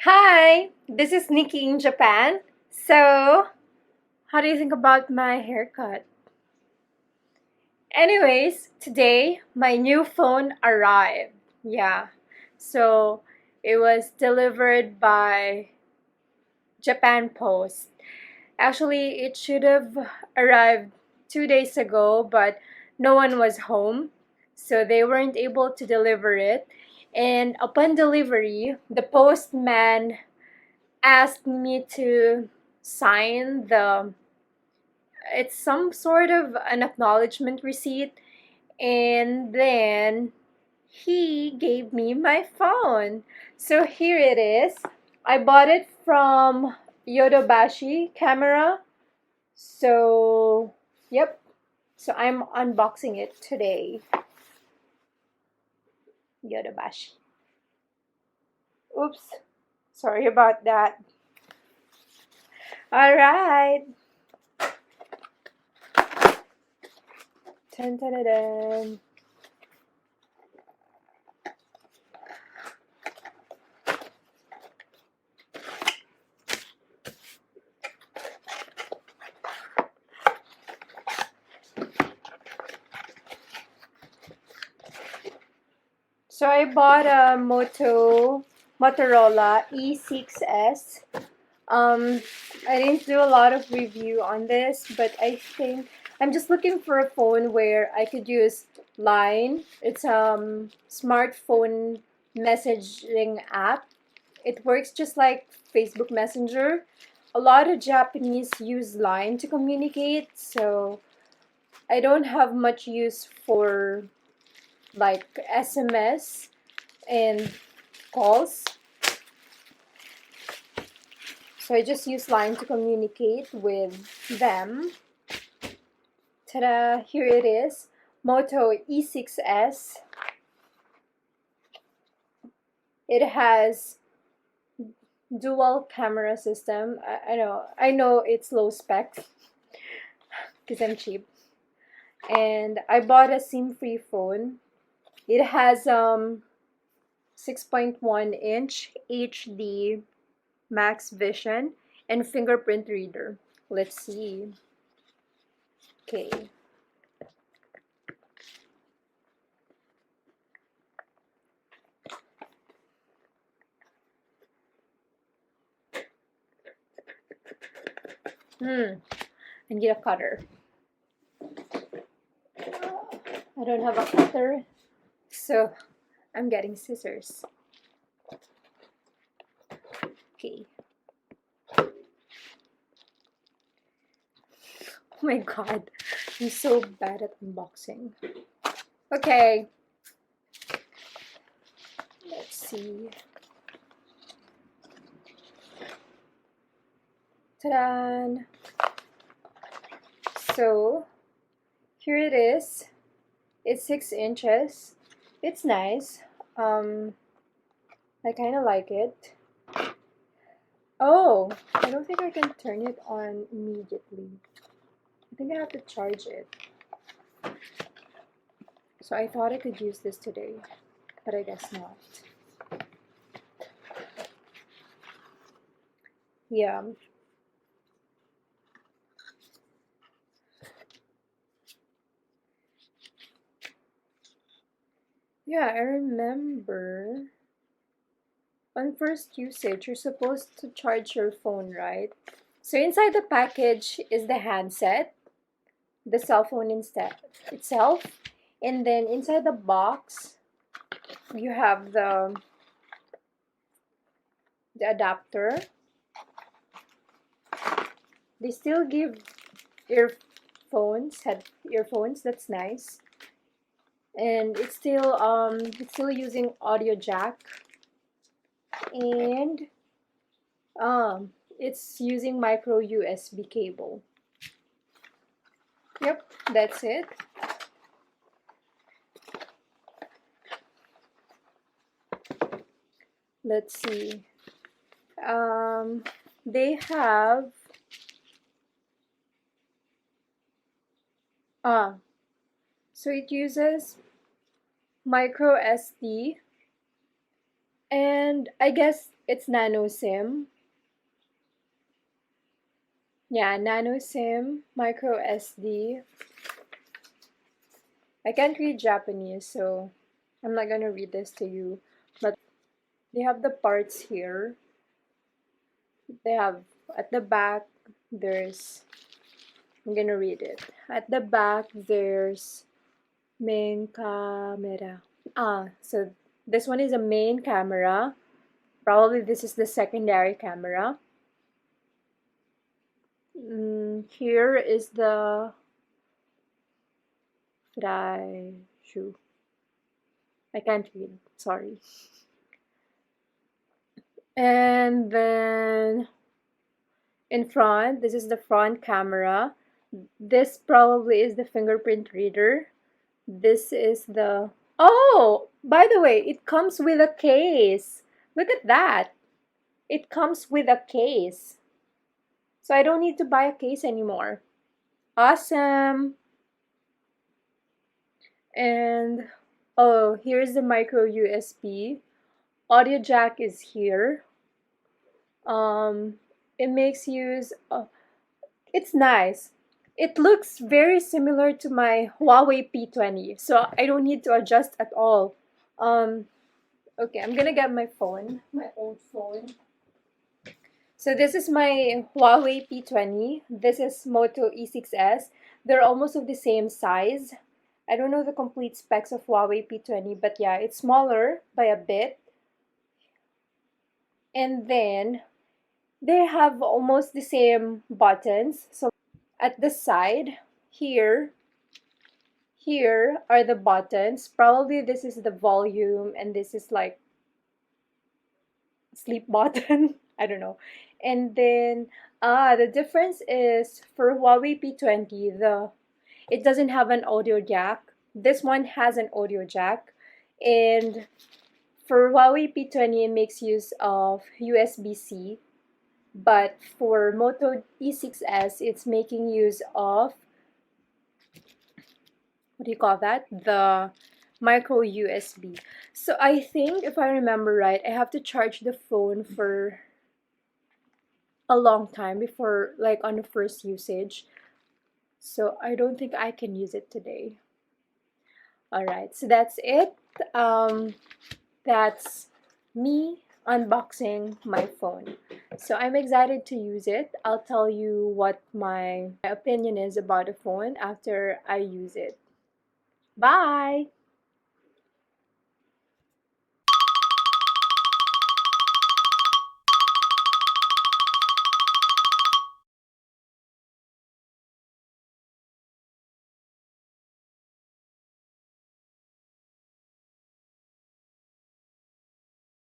Hi, this is Nikki in Japan. So, how do you think about my haircut? Anyways, today my new phone arrived. Yeah, so it was delivered by Japan Post. Actually, it should have arrived 2 days ago, but no one was home, so they weren't able to deliver it. And upon delivery, the postman asked me to sign the it's some sort of an acknowledgement receipt, and then he gave me my phone. So here it is. I bought it from Yodobashi Camera. So yep, so I'm unboxing it today. Yodobashi. Oops, sorry about that. All right. Dun, dun, dun, dun. So I bought a Motorola E6S. I didn't do a lot of review on this, but I think I'm just looking for a phone where I could use Line. It's a smartphone messaging app. It works just like Facebook Messenger. A lot of Japanese use Line to communicate, so I don't have much use for like SMS and calls. So I just use Line to communicate with them. Ta-da! Here it is. Moto E6S. It has dual camera system. I know it's low spec because I'm cheap. And I bought a SIM-free phone. It has 6.1 inch HD max vision and fingerprint reader. Let's see. Okay. I need a cutter. I don't have a cutter, so I'm getting scissors. Okay. Oh my god, I'm so bad at unboxing. Okay. Let's see. Ta-da! So, here it is. It's 6 inches. It's nice. I kind of like it. Oh, I don't think I can turn it on immediately. I think I have to charge it. So I thought I could use this today, but I guess not. Yeah. Yeah, I remember on first usage, you're supposed to charge your phone, right? So inside the package is the handset, the cell phone itself, and then inside the box, you have the adapter. They still give earphones, that's nice. And it's still using audio jack, and it's using micro USB cable. Yep, that's it. Let's see. They have so it uses micro SD, and I guess it's nano SIM. Yeah, nano SIM, micro SD. I can't read Japanese, so I'm not gonna read this to you. But they have the parts here. They have at the back, there's, I'm gonna read it. At the back, there's main camera. So this one is a main camera. Probably this is the secondary camera. Here is the shoe. I can't read, sorry. And then in front, this is the front camera. This probably is the fingerprint reader. This is the, oh, by the way, it comes with a case. Look at that. It comes with a case. So I don't need to buy a case anymore. Awesome. And oh, here's the micro USB. Audio jack is here. It makes use of, it's nice. It looks very similar to my Huawei P20, so I don't need to adjust at all. Okay, I'm gonna get my phone, my old phone. So this is my Huawei P20. This is Moto E6S. They're almost of the same size. I don't know the complete specs of Huawei P20, but yeah, it's smaller by a bit. And then they have almost the same buttons. So at the side here are the buttons. Probably this is the volume and this is like sleep button. I don't know. And then the difference is for Huawei P20, it doesn't have an audio jack. This one has an audio jack, and for Huawei P20 it makes use of USB-C, but for Moto E6S it's making use of, what do you call that? The micro USB. So I think, if I remember right, I have to charge the phone for a long time before, like, on the first usage. So I don't think I can use it today. Alright, so that's it. That's me unboxing my phone. So I'm excited to use it. I'll tell you what my opinion is about the phone after I use it. Bye!